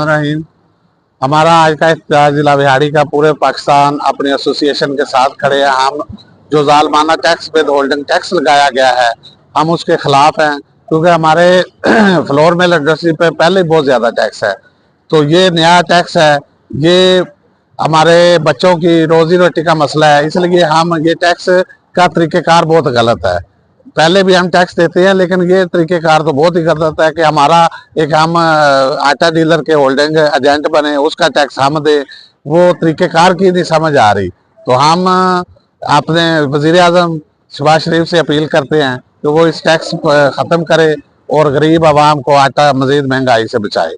रहीम। हमारा आज का इफ्तितार जिला बिहाड़ी का पूरे पाकिस्तान अपने एसोसिएशन के साथ खड़े हैं। हम जो जालमाना टैक्स विद होल्डिंग टैक्स लगाया गया है, हम उसके खिलाफ हैं, क्योंकि हमारे फ्लोर मिल इंडस्ट्री पे पहले बहुत ज़्यादा टैक्स है। तो ये नया टैक्स है, ये हमारे बच्चों की रोजी रोटी का मसला है, इसलिए हम ये टैक्स का तरीक़ेकार बहुत गलत है। पहले भी हम टैक्स देते हैं, लेकिन ये तरीक़ेकार तो बहुत ही गलत है कि हमारा एक हम आटा डीलर के होल्डिंग एजेंट बने, उसका टैक्स हम दे, वो तरीक़ेकार की नहीं समझ आ रही। तो हम अपने वज़ीर आज़म शहबाज शरीफ से अपील करते हैं कि वो इस टैक्स ख़त्म करे और गरीब आवाम को आटा मज़ीद महंगाई से बचाए।